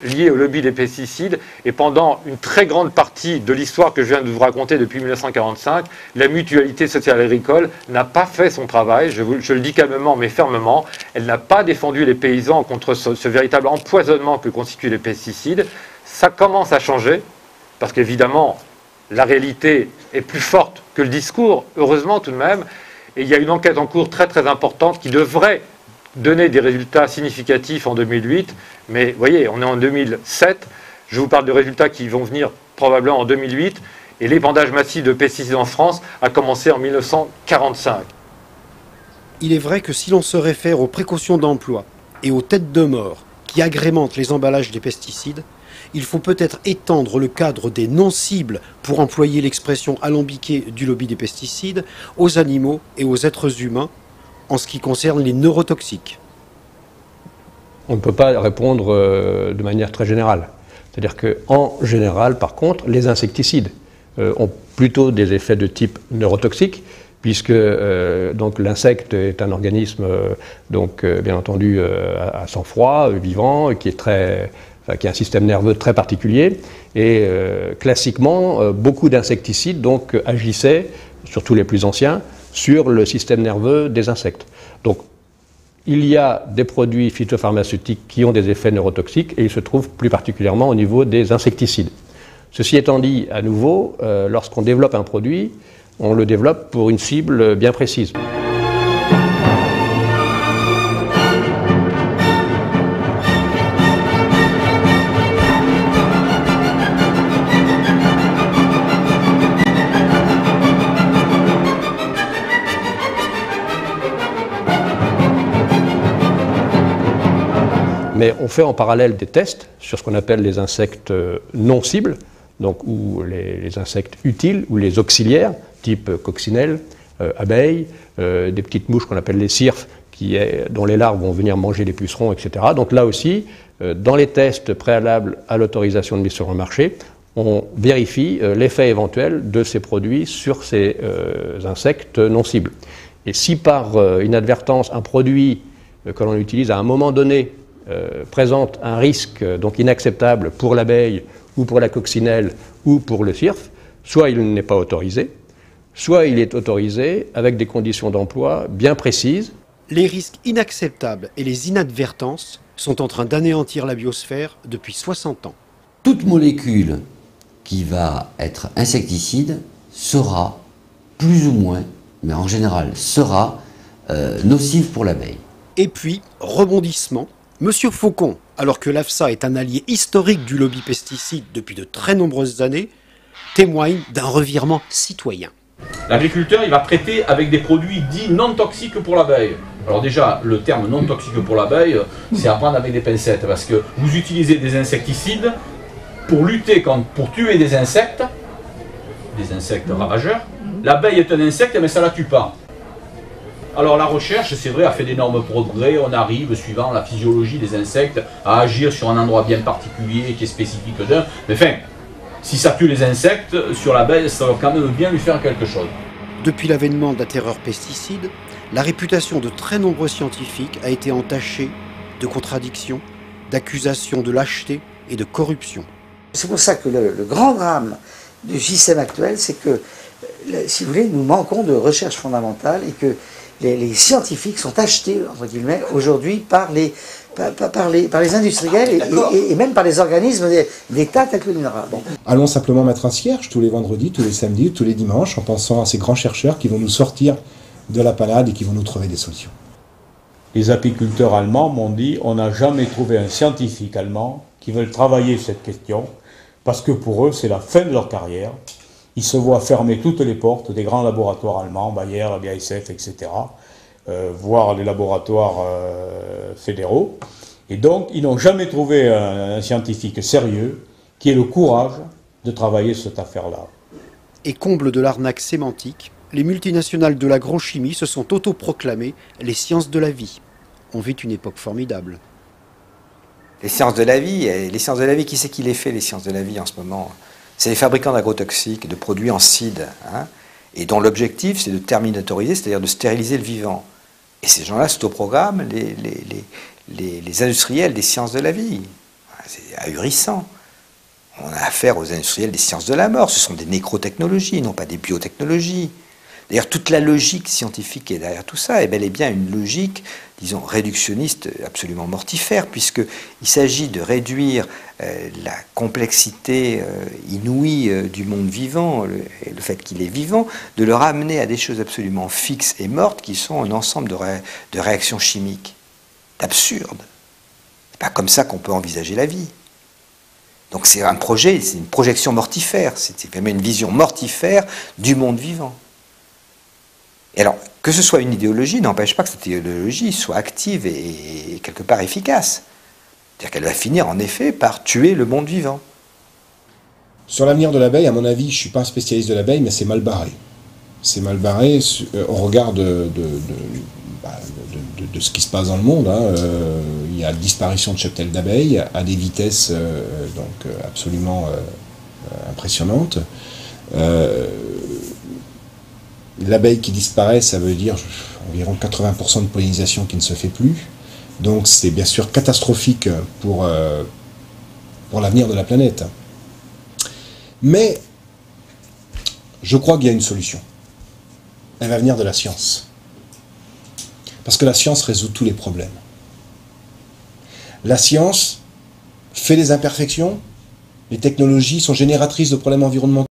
lié au lobby des pesticides. Et pendant une très grande partie de l'histoire que je viens de vous raconter depuis 1945, la mutualité sociale agricole n'a pas fait son travail, je le dis calmement mais fermement. Elle n'a pas défendu les paysans contre ce véritable empoisonnement que constituent les pesticides. Ça commence à changer, parce qu'évidemment, la réalité est plus forte que le discours, heureusement tout de même. Et il y a une enquête en cours très très importante qui devrait donner des résultats significatifs en 2008, mais vous voyez, on est en 2007, je vous parle de résultats qui vont venir probablement en 2008, et l'épandage massif de pesticides en France a commencé en 1945. Il est vrai que si l'on se réfère aux précautions d'emploi et aux têtes de mort qui agrémentent les emballages des pesticides, il faut peut-être étendre le cadre des non-cibles, pour employer l'expression alambiquée du lobby des pesticides, aux animaux et aux êtres humains, en ce qui concerne les neurotoxiques. On ne peut pas répondre de manière très générale. C'est-à-dire qu'en général, par contre, les insecticides ont plutôt des effets de type neurotoxique, puisque donc l'insecte est un organisme bien entendu à sang froid, vivant, qui a un système nerveux très particulier. Et classiquement, beaucoup d'insecticides donc agissaient, surtout les plus anciens, sur le système nerveux des insectes. Donc, il y a des produits phytopharmaceutiques qui ont des effets neurotoxiques et ils se trouvent plus particulièrement au niveau des insecticides. Ceci étant dit, à nouveau, lorsqu'on développe un produit, on le développe pour une cible bien précise. Mais on fait en parallèle des tests sur ce qu'on appelle les insectes non cibles, donc ou les insectes utiles ou les auxiliaires, type coccinelle, abeilles, des petites mouches qu'on appelle les cirfes, dont les larves vont venir manger les pucerons, etc. Donc là aussi, dans les tests préalables à l'autorisation de mise sur le marché, on vérifie l'effet éventuel de ces produits sur ces insectes non cibles. Et si par inadvertance, un produit que l'on utilise à un moment donné présente un risque donc inacceptable pour l'abeille ou pour la coccinelle ou pour le cirfe, soit il n'est pas autorisé, soit il est autorisé avec des conditions d'emploi bien précises. Les risques inacceptables et les inadvertances sont en train d'anéantir la biosphère depuis 60 ans. Toute molécule qui va être insecticide sera plus ou moins, mais en général sera nocive pour l'abeille. Et puis, rebondissement, Monsieur Faucon, alors que l'AFSA est un allié historique du lobby pesticide depuis de très nombreuses années, témoigne d'un revirement citoyen. L'agriculteur, il va traiter avec des produits dits non toxiques pour l'abeille. Alors déjà, le terme non toxique pour l'abeille, c'est à prendre avec des pincettes, parce que vous utilisez des insecticides pour lutter pour tuer des insectes ravageurs. L'abeille est un insecte, mais ça ne la tue pas. Alors la recherche, c'est vrai, a fait d'énormes progrès. On arrive, suivant la physiologie des insectes, à agir sur un endroit bien particulier qui est spécifique d'un. Mais enfin, si ça tue les insectes, sur l'abeille, ça va quand même bien lui faire quelque chose. Depuis l'avènement de la terreur pesticide, la réputation de très nombreux scientifiques a été entachée de contradictions, d'accusations de lâcheté et de corruption. C'est pour ça que le grand drame du système actuel, c'est que, si vous voulez, nous manquons de recherche fondamentale et que les scientifiques sont achetés, entre guillemets, aujourd'hui par les industriels et même par les organismes d'État tels que l'INRA. Bon. Allons simplement mettre un cierge tous les vendredis, tous les samedis, tous les dimanches, en pensant à ces grands chercheurs qui vont nous sortir de la panade et qui vont nous trouver des solutions. Les apiculteurs allemands m'ont dit on n'a jamais trouvé un scientifique allemand qui veut travailler cette question, parce que pour eux, c'est la fin de leur carrière. Ils se voient fermer toutes les portes des grands laboratoires allemands, Bayer, BASF, etc., voire les laboratoires fédéraux. Et donc, ils n'ont jamais trouvé un scientifique sérieux qui ait le courage de travailler cette affaire-là. Et comble de l'arnaque sémantique, les multinationales de l'agrochimie se sont autoproclamées les sciences de la vie. On vit une époque formidable. Les sciences de la vie, qui c'est qui les fait, les sciences de la vie en ce moment? C'est les fabricants d'agrotoxiques, de produits en CID, hein, et dont l'objectif c'est de terminatoriser, c'est-à-dire de stériliser le vivant. Et ces gens-là sont au programme les industriels des sciences de la vie. c'est ahurissant. On a affaire aux industriels des sciences de la mort. Ce sont des nécrotechnologies, non pas des biotechnologies. D'ailleurs, toute la logique scientifique qui est derrière tout ça est bel et bien une logique, disons, réductionniste absolument mortifère, puisqu'il s'agit de réduire la complexité inouïe du monde vivant, le fait qu'il est vivant, de le ramener à des choses absolument fixes et mortes qui sont un ensemble de réactions chimiques. C'est absurde. C'est pas comme ça qu'on peut envisager la vie. Donc c'est un projet, c'est une projection mortifère, c'est vraiment une vision mortifère du monde vivant. Et alors, que ce soit une idéologie n'empêche pas que cette idéologie soit active et quelque part efficace. C'est-à-dire qu'elle va finir en effet par tuer le monde vivant. Sur l'avenir de l'abeille, à mon avis, je ne suis pas un spécialiste de l'abeille, mais c'est mal barré. C'est mal barré au regard de ce qui se passe dans le monde. Il y a la disparition de cheptels d'abeilles à des vitesses absolument impressionnantes. L'abeille qui disparaît, ça veut dire environ 80% de pollinisation qui ne se fait plus. Donc c'est bien sûr catastrophique pour l'avenir de la planète. Mais je crois qu'il y a une solution. Elle va venir de la science. Parce que la science résout tous les problèmes. La science fait des imperfections, les technologies sont génératrices de problèmes environnementaux.